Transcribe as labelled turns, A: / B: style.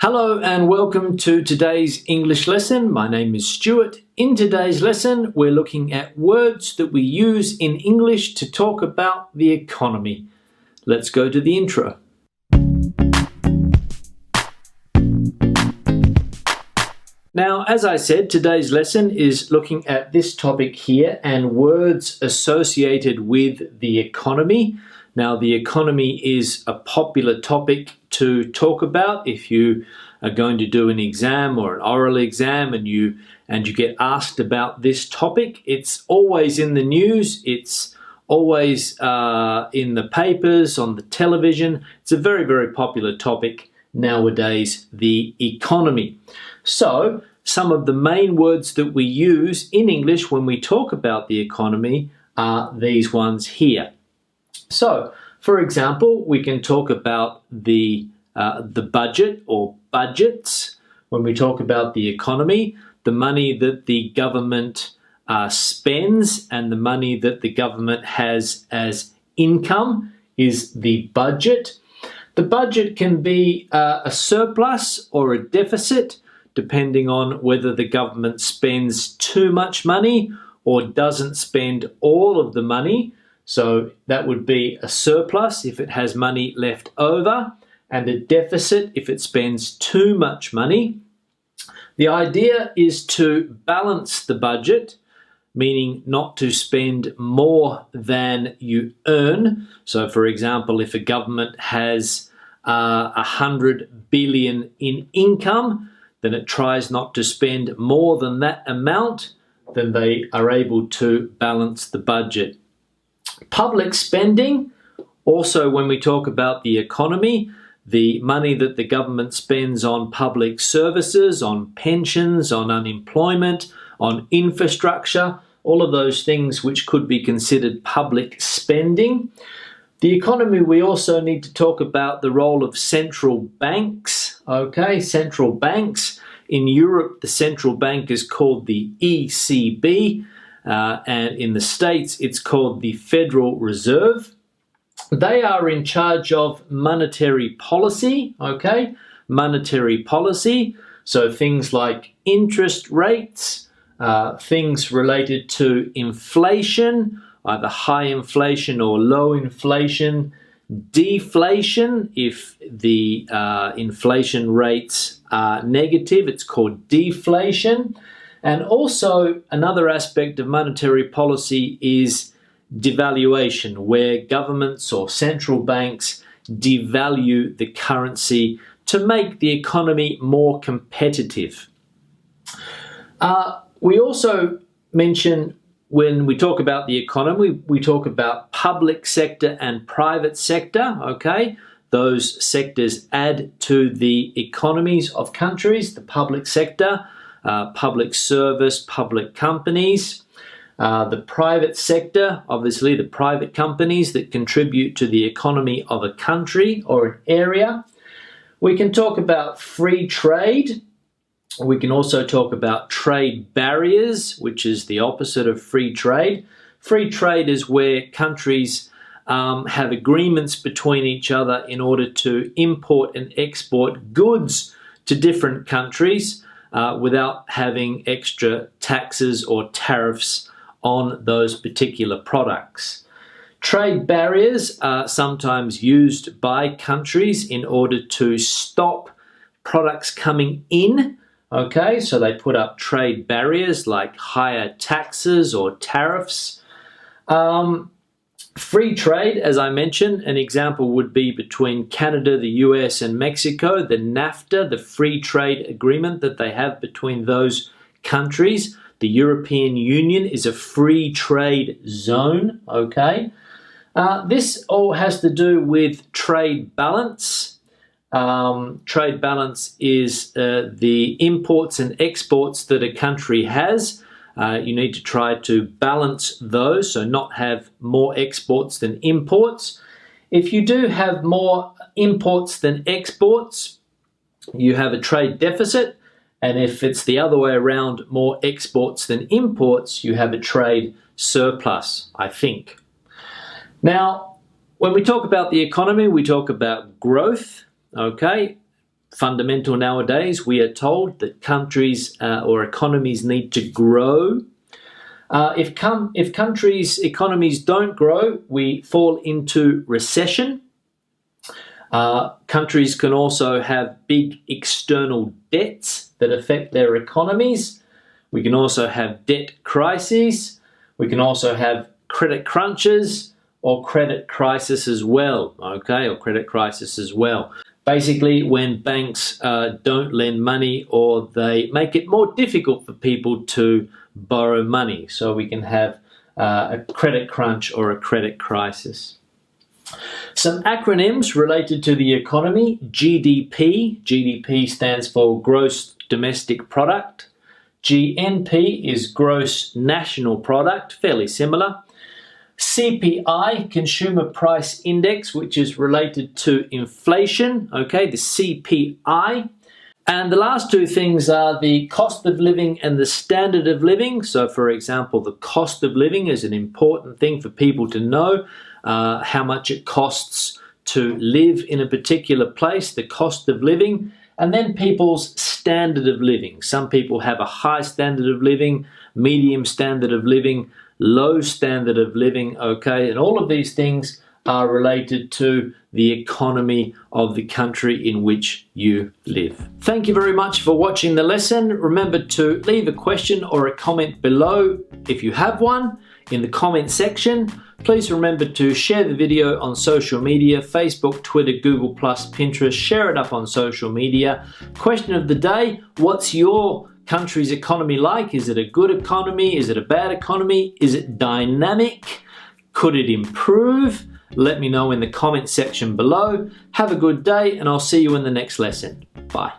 A: Hello and welcome to today's English lesson. My name is Stuart. In today's lesson, we're looking at words that we use in English to talk about the economy. Let's go to the intro. Now, as I said, today's lesson is looking at this topic here and words associated with the economy. Now, the economy is a popular topic to talk about if you are going to do an exam or an oral exam and you get asked about this topic. It's always in the news. It's always in the papers, on the television. It's a very, very popular topic nowadays, the economy. So, some of the main words that we use in English when we talk about the economy are these ones here. So, for example, we can talk about the budget or budgets. When we talk about the economy, the money that the government spends and the money that the government has as income is the budget. The budget can be a surplus or a deficit, depending on whether the government spends too much money or doesn't spend all of the money. So that would be a surplus if it has money left over, and a deficit if it spends too much money. The idea is to balance the budget, meaning not to spend more than you earn. So for example, if a government has 100 billion in income, then it tries not to spend more than that amount, then they are able to balance the budget. Public spending, also when we talk about the economy, the money that the government spends on public services, on pensions, on unemployment, on infrastructure, all of those things which could be considered public spending. The economy, we also need to talk about the role of central banks. Okay, central banks. In Europe, the central bank is called the ECB. And in the States, it's called the Federal Reserve. They are in charge of monetary policy, okay? Monetary policy. So things like interest rates, things related to inflation, either high inflation or low inflation, deflation. If the inflation rates are negative, it's called deflation. And also another aspect of monetary policy is devaluation, where governments or central banks devalue the currency to make the economy more competitive. We also mention when we talk about the economy, we talk about public sector and private sector, okay? Those sectors add to the economies of countries, the public sector. Public service, public companies, the private sector, obviously the private companies that contribute to the economy of a country or an area. We can talk about free trade. We can also talk about trade barriers, which is the opposite of free trade. Free trade is where countries have agreements between each other in order to import and export goods to different countries. Without having extra taxes or tariffs on those particular products. Trade barriers are sometimes used by countries in order to stop products coming in. Okay, so they put up trade barriers like higher taxes or tariffs. Free trade, as I mentioned, an example would be between Canada, the US, and Mexico, the NAFTA, the free trade agreement that they have between those countries. The European Union is a free trade zone, okay? This all has to do with trade balance. Trade balance is the imports and exports that a country has. You need to try to balance those, so not have more exports than imports. If you do have more imports than exports, you have a trade deficit. And if it's the other way around, more exports than imports, you have a trade surplus, I think. Now, when we talk about the economy, we talk about growth, okay? fundamental nowadays. We are told that countries or economies need to grow. If countries' economies don't grow, we fall into recession. Countries can also have big external debts that affect their economies. We can also have debt crises. We can also have credit crunches or credit crisis as well, okay, or credit crisis as well. Basically, when banks don't lend money or they make it more difficult for people to borrow money. So we can have a credit crunch or a credit crisis. Some acronyms related to the economy: GDP. GDP stands for Gross Domestic Product. GNP is Gross National Product, fairly similar. CPI, Consumer Price Index, which is related to inflation, okay, the CPI. And the last two things are the cost of living and the standard of living. So, for example, the cost of living is an important thing for people to know, how much it costs to live in a particular place, the cost of living, and then people's standard of living. Some people have a high standard of living, medium standard of living, low standard of living, okay, and all of these things are related to the economy of the country in which you live. Thank you very much for watching the lesson. Remember to leave a question or a comment below if you have one in the comment section. Please remember to share the video on social media, Facebook, Twitter, Google+, Pinterest. Share it up on social media. Question of the day: what's your country's economy like? Is it a good economy? Is it a bad economy? Is it dynamic? Could it improve? Let me know in the comment section below. Have a good day, and I'll see you in the next lesson. Bye.